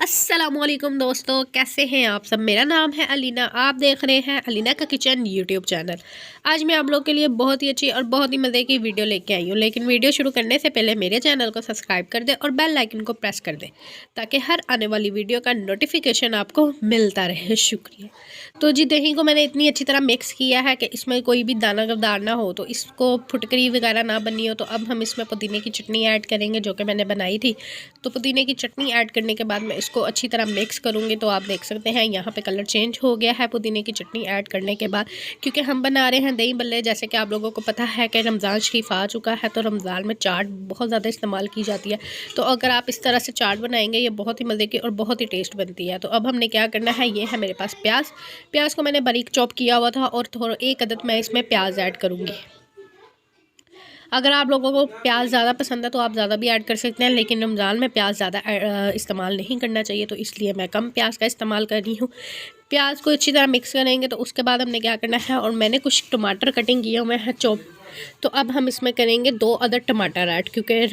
अस्सलामुअलैकुम दोस्तों, कैसे हैं आप सब। मेरा नाम है अलीना, आप देख रहे हैं अलीना का किचन यूट्यूब चैनल। आज मैं आप लोगों के लिए बहुत ही अच्छी और बहुत ही मज़े की वीडियो लेके आई हूँ। लेकिन वीडियो शुरू करने से पहले मेरे चैनल को सब्सक्राइब कर दें और बेल आइकन को प्रेस कर दें ताकि हर आने वाली वीडियो का नोटिफिकेशन आपको मिलता रहे। शुक्रिया। तो जी, दही को मैंने इतनी अच्छी तरह मिक्स किया है कि इसमें कोई भी दाना ना हो, तो इसको फुटकरी वगैरह ना बनी हो। तो अब हम इसमें पुदीने की चटनी ऐड करेंगे जो कि मैंने बनाई थी। तो पुदीने की चटनी ऐड करने के बाद मैं इसको अच्छी तरह मिक्स करूँगी। तो आप देख सकते हैं यहाँ पे कलर चेंज हो गया है पुदीने की चटनी ऐड करने के बाद, क्योंकि हम बना रहे हैं दही बल्ले। जैसे कि आप लोगों को पता है कि रमज़ान शरीफ आ चुका है, तो रमज़ान में चाट बहुत ज़्यादा इस्तेमाल की जाती है। तो अगर आप इस तरह से चाट बनाएंगे, ये बहुत ही मज़े की और बहुत ही टेस्ट बनती है। तो अब हमने क्या करना है, ये है मेरे पास प्याज को मैंने बारीक चॉप किया हुआ था और थोड़ा एक अदद मैं इसमें प्याज ऐड करूँगी। अगर आप लोगों को प्याज ज़्यादा पसंद है तो आप ज़्यादा भी ऐड कर सकते हैं, लेकिन रमज़ान में प्याज ज़्यादा इस्तेमाल नहीं करना चाहिए, तो इसलिए मैं कम प्याज का इस्तेमाल कर रही हूँ। प्याज को अच्छी तरह मिक्स करेंगे। तो उसके बाद हमने क्या करना है, और मैंने कुछ टमाटर कटिंग किए हुए हैं चॉप। तो अब हम इसमें करेंगे 2 अदद टमाटर ऐड, क्योंकि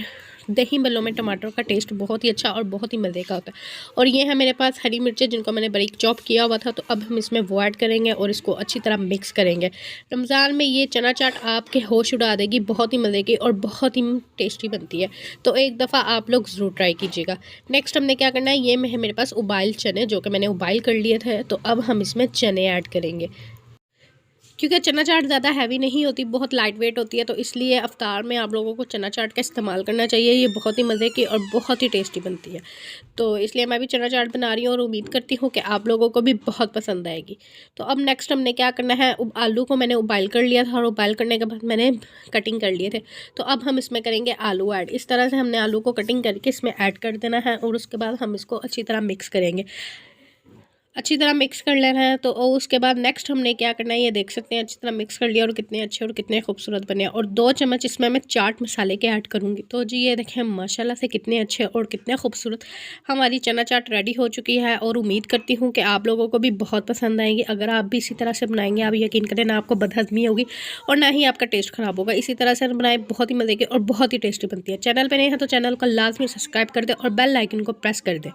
दही बल्लों में टमाटर का टेस्ट बहुत ही अच्छा और बहुत ही मज़े का होता है। और ये है मेरे पास हरी मिर्चें जिनको मैंने बारीक चॉप किया हुआ था। तो अब हम इसमें वो ऐड करेंगे और इसको अच्छी तरह मिक्स करेंगे। रमज़ान में ये चना चाट आपके होश उड़ा देगी, बहुत ही मज़े की और बहुत ही टेस्टी बनती है। तो एक दफ़ा आप लोग ज़रूर ट्राई कीजिएगा। नेक्स्ट हमने क्या करना है, ये है मेरे पास उबाइल चने जो कि मैंने उबाइल कर लिए थे। तो अब हम इसमें चने ऐड करेंगे, क्योंकि चना चाट ज़्यादा हैवी नहीं होती, बहुत लाइट वेट होती है। तो इसलिए अफ्तार में आप लोगों को चना चाट का इस्तेमाल करना चाहिए। ये बहुत ही मज़े की और बहुत ही टेस्टी बनती है। तो इसलिए मैं भी चना चाट बना रही हूँ और उम्मीद करती हूँ कि आप लोगों को भी बहुत पसंद आएगी। तो अब नेक्स्ट हमने क्या करना है, आलू को मैंने उबाइल कर लिया था और उबाइल करने के बाद मैंने कटिंग कर लिए थे। तो अब हम इसमें करेंगे आलू ऐड। इस तरह से हमने आलू को कटिंग करके इसमें ऐड कर देना है और उसके बाद हम इसको अच्छी तरह मिक्स करेंगे, अच्छी तरह मिक्स कर लेना है। तो उसके बाद नेक्स्ट हमने क्या करना है, ये देख सकते हैं अच्छी तरह मिक्स कर लिया और कितने अच्छे और कितने खूबसूरत बने। और 2 चम्मच इसमें मैं चाट मसाले के ऐड करूँगी। तो जी ये देखें माशाल्लाह से कितने अच्छे और कितने खूबसूरत हमारी चना चाट रेडी हो चुकी है। और उम्मीद करती हूँ कि आप लोगों को भी बहुत पसंद आएंगी। अगर आप भी इसी तरह से बनाएंगे, आप यकीन करें ना आपको बदहज़मी होगी और ना ही आपका टेस्ट ख़राब होगा। इसी तरह से बनाए, बहुत ही मज़े की और बहुत ही टेस्टी बनती है। चैनल पर नए हैं तो चैनल को लाजमी सब्सक्राइब कर दें और बेल आइकन को प्रेस कर दें।